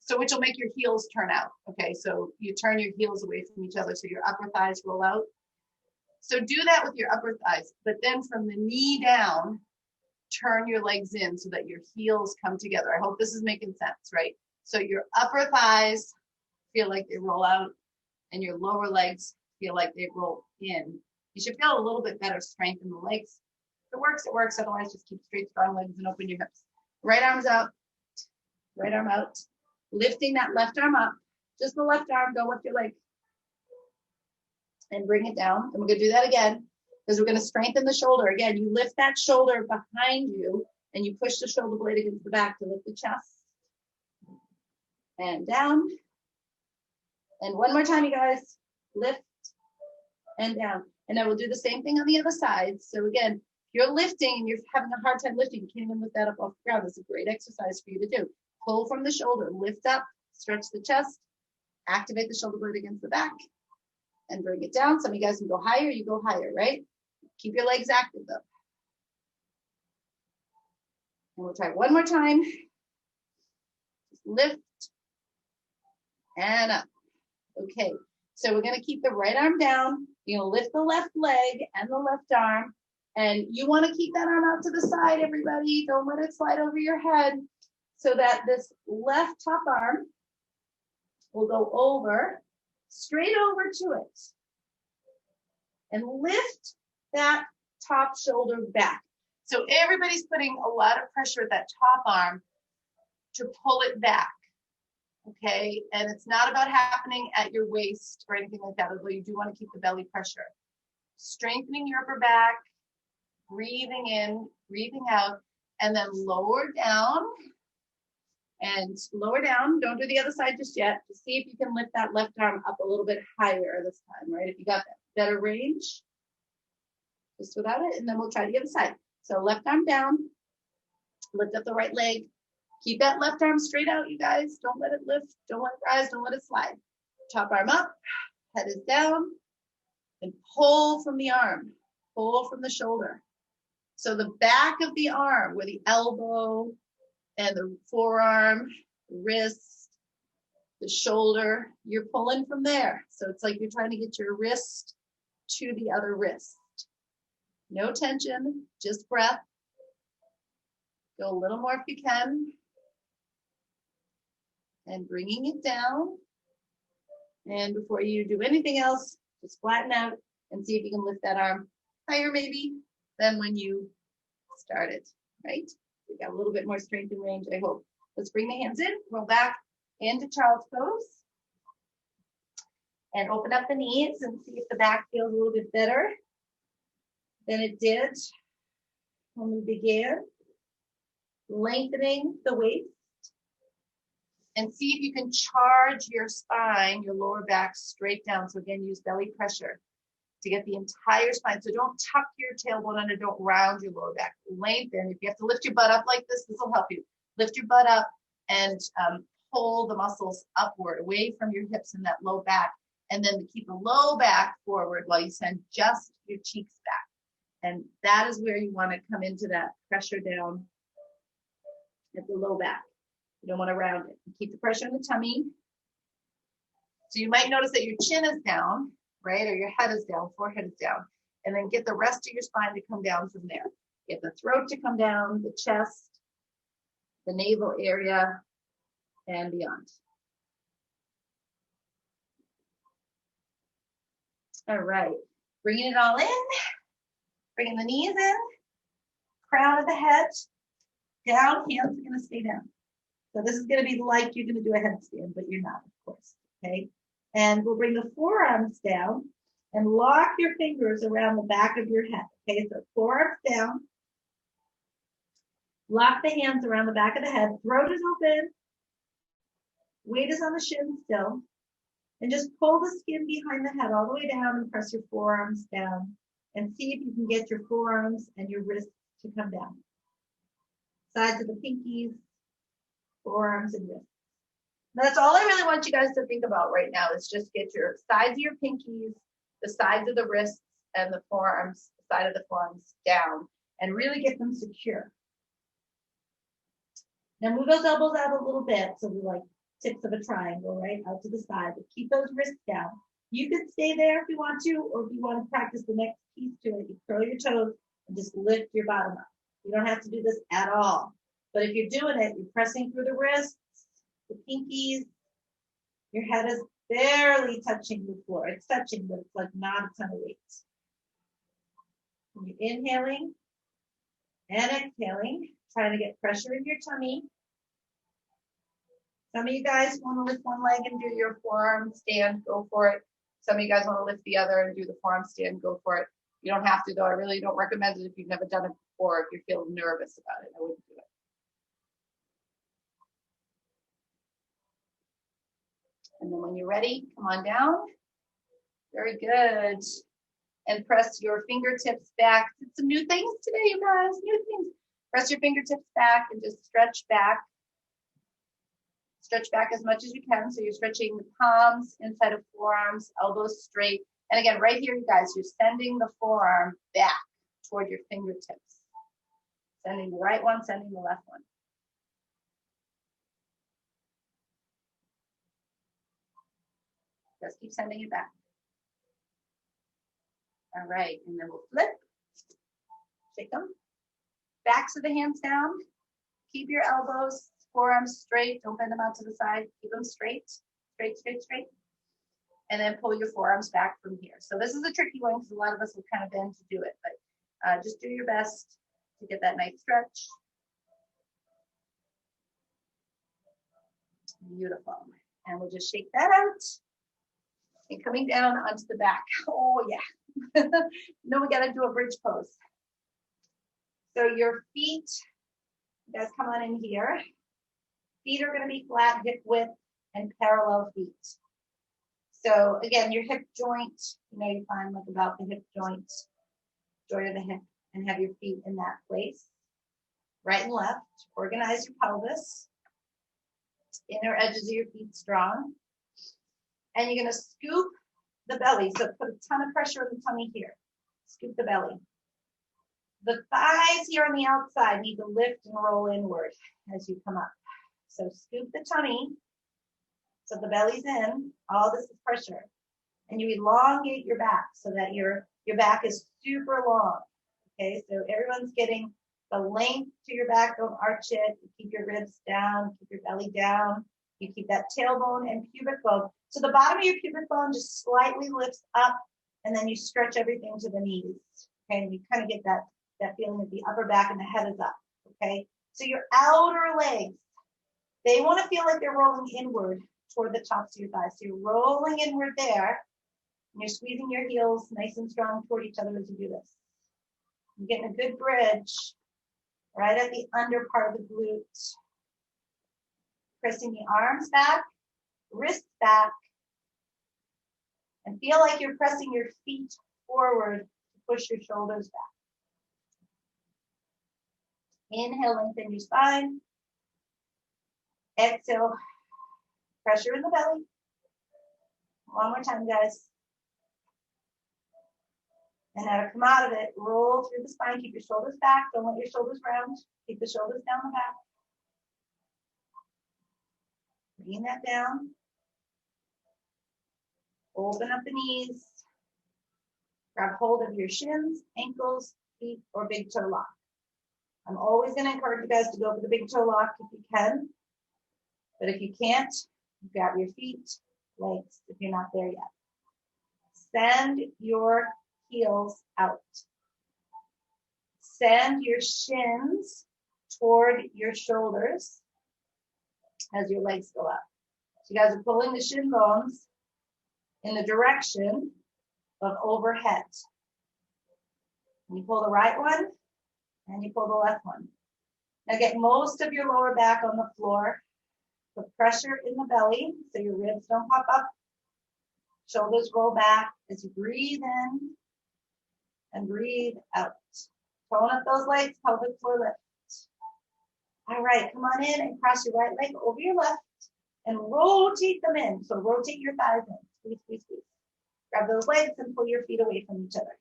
so which will make your heels turn out. Okay, so you turn your heels away from each other so your upper thighs roll out. So do that with your upper thighs, but then from the knee down, turn your legs in so that your heels come together. I hope this is making sense, right? So your upper thighs feel like they roll out and your lower legs feel like they roll in. You should feel a little bit better strength in the legs. If it works, it works. Otherwise, just keep straight, strong legs and open your hips. Right arm's out, right arm out. Lifting that left arm up, just the left arm, go with your leg. And bring it down. And we're going to do that again because we're going to strengthen the shoulder. Again, you lift that shoulder behind you and you push the shoulder blade against the back to lift the chest. And down. And one more time, you guys. Lift and down. And then we'll do the same thing on the other side. So again, if you're lifting and you're having a hard time lifting, you can't even lift that up off the ground. It's a great exercise for you to do. Pull from the shoulder, lift up, stretch the chest, activate the shoulder blade against the back, and bring it down. Some of you guys can go higher, you go higher, right? Keep your legs active though. And we'll try one more time. Just lift and up. Okay, so we're gonna keep the right arm down. You're gonna lift the left leg and the left arm, and you wanna keep that arm out to the side, everybody. Don't let it slide over your head. So that this left top arm will go over, straight over to it. And lift that top shoulder back. So everybody's putting a lot of pressure at that top arm to pull it back. Okay, and it's not about happening at your waist or anything like that, although you do want to keep the belly pressure. Strengthening your upper back, breathing in, breathing out, and then lower down. And lower down, don't do the other side just yet. Just see if you can lift that left arm up a little bit higher this time, right? If you got that better range, just without it. And then we'll try the other side. So left arm down, lift up the right leg. Keep that left arm straight out, you guys. Don't let it lift, don't let it rise, don't let it slide. Top arm up, head is down, and pull from the arm, pull from the shoulder. So the back of the arm, where the elbow, and the forearm, wrist, the shoulder, you're pulling from there. So it's like you're trying to get your wrist to the other wrist. No tension, just breath. Go a little more if you can. And bringing it down. And before you do anything else, just flatten out and see if you can lift that arm higher maybe than when you started, right? We got a little bit more strength and range, I hope. Let's bring the hands in, roll back into child's pose. And open up the knees and see if the back feels a little bit better than it did when we began. Lengthening the waist. And see if you can charge your spine, your lower back straight down. So again, use belly pressure to get the entire spine. So don't tuck your tailbone under, don't round your lower back. Lengthen. If you have to lift your butt up like this, this will help you. Lift your butt up and pull the muscles upward, away from your hips and that low back. And then to keep the low back forward while you send just your cheeks back. And that is where you want to come into that pressure down at the low back. You don't want to round it. Keep the pressure in the tummy. So you might notice that your chin is down, right? Or your head is down, forehead is down. And then get the rest of your spine to come down from there. Get the throat to come down, the chest, the navel area, and beyond. All right, bringing it all in, bringing the knees in, crown of the head, down, hands are gonna stay down. So this is gonna be like you're gonna do a headstand, but you're not, of course, okay? And we'll bring the forearms down and lock your fingers around the back of your head, okay? So forearms down, lock the hands around the back of the head, throat is open, weight is on the shin still, and just pull the skin behind the head all the way down and press your forearms down and see if you can get your forearms and your wrists to come down. Sides of the pinkies, forearms and wrists. That's all I really want you guys to think about right now is just get your sides of your pinkies, the sides of the wrists, and the forearms, the side of the forearms down, and really get them secure. Now move those elbows out a little bit so we're like tips of a triangle, right? Out to the side, but keep those wrists down. You can stay there if you want to, or if you want to practice the next piece to it, you curl your toes and just lift your bottom up. You don't have to do this at all. But if you're doing it, you're pressing through the wrists, the pinkies, your head is barely touching the floor. It's touching, but it's like not a ton of weight. And you're inhaling and exhaling, trying to get pressure in your tummy. Some of you guys want to lift one leg and do your forearm stand, go for it. Some of you guys want to lift the other and do the forearm stand, go for it. You don't have to though. I really don't recommend it if you've never done it before, if you're feeling nervous about it, I wouldn't do it. And then when you're ready, come on down. Very good. And press your fingertips back. Did some new things today, you guys, new things. Press your fingertips back and just stretch back. Stretch back as much as you can. So you're stretching the palms inside of forearms, elbows straight. And again, right here, you guys, you're sending the forearm back toward your fingertips. Sending the right one, sending the left one. Just keep sending it back. All right, and then we'll flip. Shake them. Backs of the hands down. Keep your elbows, forearms straight. Don't bend them out to the side. Keep them straight, straight, straight, straight. And then pull your forearms back from here. So this is a tricky one because a lot of us will kind of bend to do it, but just do your best to get that nice stretch. Beautiful. And we'll just shake that out. And coming down onto the back. Oh yeah. No, we got to do a bridge pose. So your feet, you guys come on in here. Feet are going to be flat, hip width, and parallel feet. So again, your hip joint, you find like about the hip joint of the hip, and have your feet in that place. Right and left. Organize your pelvis. Inner edges of your feet strong. And you're going to scoop the belly. So put a ton of pressure on the tummy here. Scoop the belly. The thighs here on the outside need to lift and roll inward as you come up. So scoop the tummy so the belly's in. All this is pressure. And you elongate your back so that your back is super long. Okay, so everyone's getting the length to your back. Don't arch it. You keep your ribs down. Keep your belly down. You keep that tailbone and pubic bone. So the bottom of your pubic bone just slightly lifts up, and then you stretch everything to the knees. Okay, and you kind of get that feeling of the upper back and the head is up. Okay, so your outer legs, they want to feel like they're rolling inward toward the tops of your thighs. So you're rolling inward there, and you're squeezing your heels nice and strong toward each other as you do this. You're getting a good bridge right at the under part of the glute. Pressing the arms back, wrists back, and feel like you're pressing your feet forward to push your shoulders back. Inhale, lengthen your spine. Exhale, pressure in the belly. One more time, guys. And now to come out of it, roll through the spine. Keep your shoulders back. Don't let your shoulders round. Keep the shoulders down the back. Bring that down. Open up the knees. Grab hold of your shins, ankles, feet, or big toe lock. I'm always going to encourage you guys to go for the big toe lock if you can. But if you can't, grab your feet, legs if you're not there yet. Send your heels out. Send your shins toward your shoulders as your legs go up. So you guys are pulling the shin bones in the direction of overhead. You pull the right one and you pull the left one. Now get most of your lower back on the floor. Put pressure in the belly so your ribs don't pop up. Shoulders roll back as you breathe in and breathe out. Tone up those legs, pelvic floor lift. All right, come on in and cross your right leg over your left and rotate them in. So rotate your thighs in. Squeeze, squeeze, squeeze. Grab those legs and pull your feet away from each other.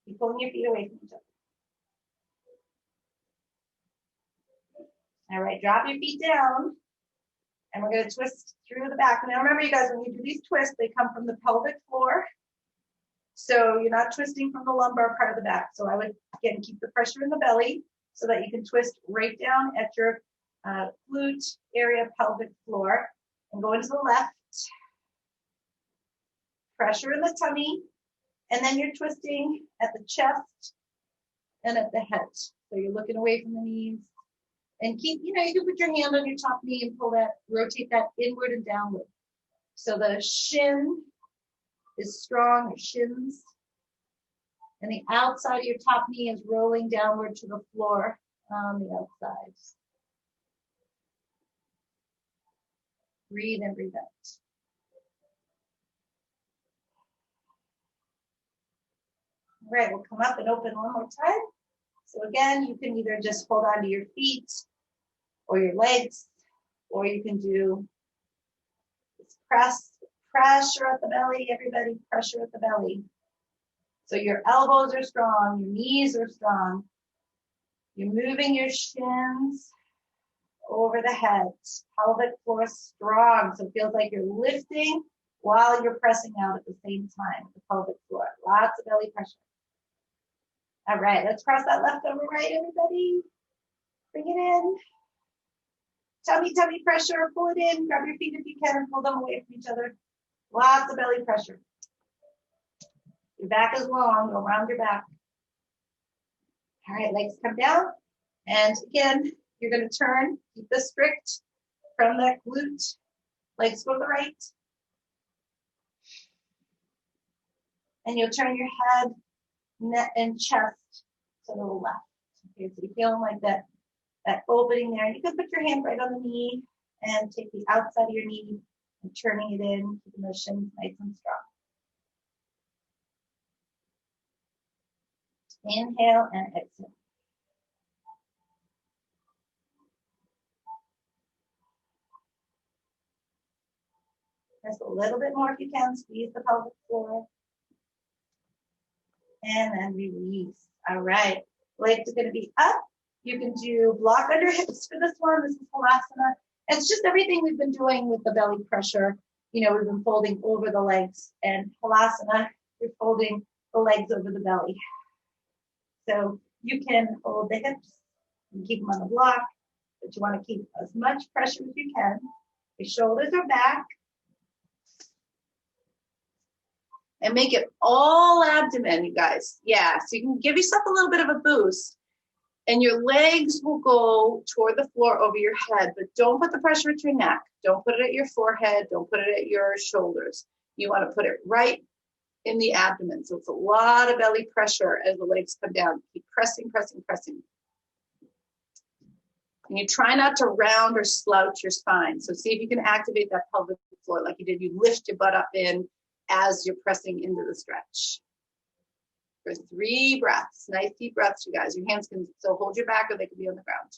Keep pulling your feet away from each other. All right, drop your feet down. And we're going to twist through the back. Now remember, you guys, when you do these twists, they come from the pelvic floor. So you're not twisting from the lumbar part of the back. So I would, again, keep the pressure in the belly so that you can twist right down at your glute area pelvic floor and go into the left. Pressure in the tummy. And then you're twisting at the chest and at the head. So you're looking away from the knees. And keep, you can put your hand on your top knee and pull that, rotate that inward and downward. So the shin is strong, your shins. And the outside of your top knee is rolling downward to the floor on the outside. Breathe in, breathe out. All right, we'll come up and open one more time. So again, you can either just hold on to your feet or your legs, or you can do this pressure at the belly, everybody, pressure at the belly. So your elbows are strong, your knees are strong. You're moving your shins over the head, pelvic floor strong. So it feels like you're lifting while you're pressing out at the same time, the pelvic floor. Lots of belly pressure. All right, let's cross that left over right, everybody. Bring it in. Tummy pressure, pull it in. Grab your feet if you can and pull them away from each other. Lots of belly pressure. Your back is long, go around your back. All right, legs come down. And again, you're gonna turn, keep this strict from that glute. Legs go to the right. And you'll turn your head, neck, and chest to the left. Okay, so you're feeling like that opening there. You can put your hand right on the knee and take the outside of your knee and turning it in, keeping those shins nice and strong. Inhale and exhale. Press a little bit more if you can. Squeeze the pelvic floor. And then release. All right. Legs are going to be up. You can do block under hips for this one. This is Halasana. It's just everything we've been doing with the belly pressure. We've been folding over the legs. And Halasana, you're folding the legs over the belly. So you can hold the hips and keep them on the block, but you want to keep as much pressure as you can. Your shoulders are back. And make it all abdomen, you guys. Yeah, so you can give yourself a little bit of a boost. And your legs will go toward the floor over your head, but don't put the pressure at your neck. Don't put it at your forehead. Don't put it at your shoulders. You want to put it right in the abdomen. So it's a lot of belly pressure as the legs come down. Keep pressing, pressing, pressing. And you try not to round or slouch your spine. So see if you can activate that pelvic floor like you did. You lift your butt up in as you're pressing into the stretch. For 3 breaths, nice deep breaths, you guys. Your hands can still hold your back or they can be on the ground.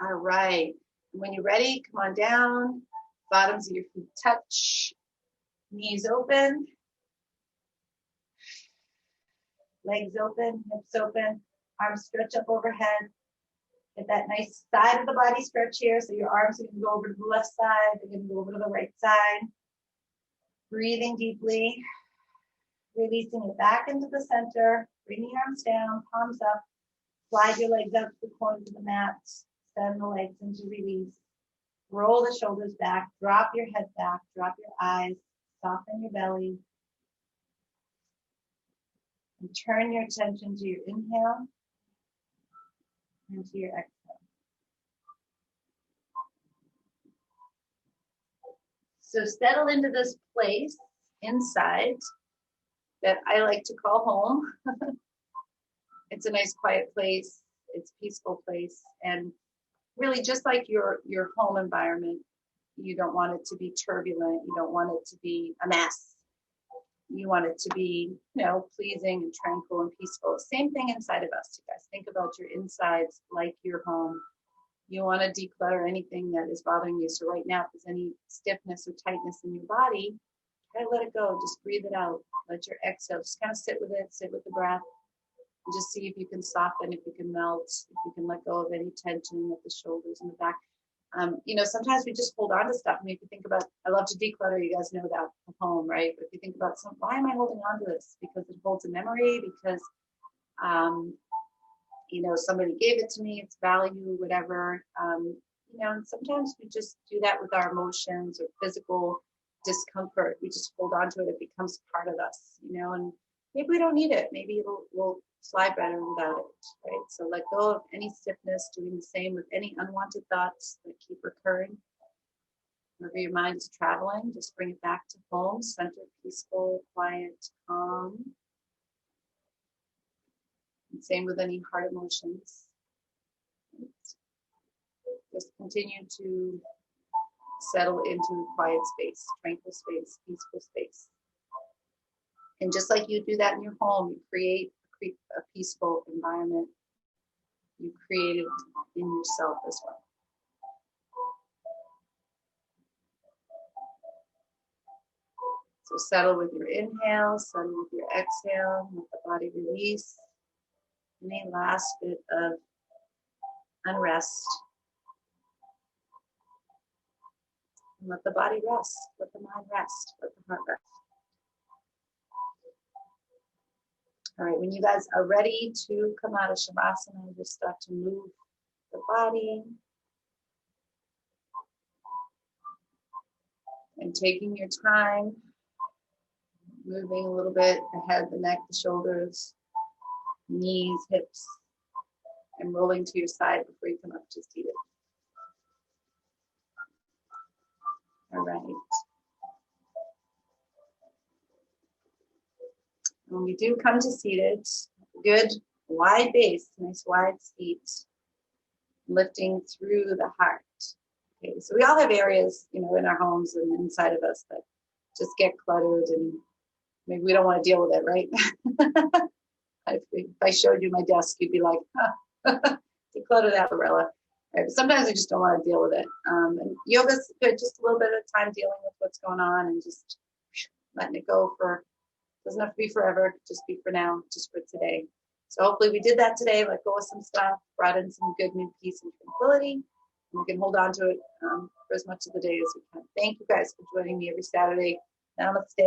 All right, When you're ready, come on down. Bottoms of your feet touch. Knees open. Legs open, hips open. Arms stretch up overhead. Get that nice side of the body stretch here. So your arms are going to go over to the left side. They're going to go over to the right side. Breathing deeply. Releasing it back into the center. Bring the arms down, palms up. Slide your legs up to the corners of the mat. Send the legs into release. Roll the shoulders back. Drop your head back. Drop your eyes. Soften your belly. And turn your attention to your inhale and to your exhale. So settle into this place inside that I like to call home. It's a nice quiet place. It's a peaceful place. And really just like your home environment, you don't want it to be turbulent. You don't want it to be a mess. You want it to be, pleasing and tranquil and peaceful. Same thing inside of us, you guys. Think about your insides like your home. You want to declutter anything that is bothering you. So right now, if there's any stiffness or tightness in your body, try to let it go. Just breathe it out. Let your exhale. Just kind of sit with it. Sit with the breath. And just see if you can soften, if you can melt, if you can let go of any tension at the shoulders and the back. Sometimes we just hold on to stuff. I mean, if you think about, I love to declutter, you guys know that from home, right? But if you think about why am I holding on to this? Because it holds a memory, because, somebody gave it to me, it's value, whatever. And sometimes we just do that with our emotions or physical discomfort. We just hold on to it. It becomes part of us, and maybe we don't need it. Maybe we'll slide better without it, right? So let go of any stiffness, doing the same with any unwanted thoughts that keep recurring. Wherever your mind is traveling, just bring it back to home, center, peaceful, quiet, calm. And same with any hard emotions. Just continue to settle into a quiet space, tranquil space, peaceful space. And just like you do that in your home, you create a peaceful environment. You create it in yourself as well. So settle with your inhale, settle with your exhale, let the body release any last bit of unrest. And let the body rest, let the mind rest, let the heart rest. All right, when you guys are ready to come out of Shavasana, just start to move the body. And taking your time, moving a little bit the head, the neck, the shoulders, knees, hips, and rolling to your side before you come up to seated. All right. When we do come to seated, good wide base, nice wide seat, lifting through the heart. Okay, so we all have areas, in our homes and inside of us that just get cluttered, and maybe we don't want to deal with it, right? If I showed you my desk, you'd be like, declutter that, Lorella. Right? But sometimes we just don't want to deal with it. And yoga's good, just a little bit of time dealing with what's going on and just letting it go doesn't have to be forever, just be for now, just for today. So hopefully we did that today, let go of some stuff, brought in some good new peace and tranquility, and we can hold on to it for as much of the day as we can. Thank you guys for joining me every Saturday. Namaste.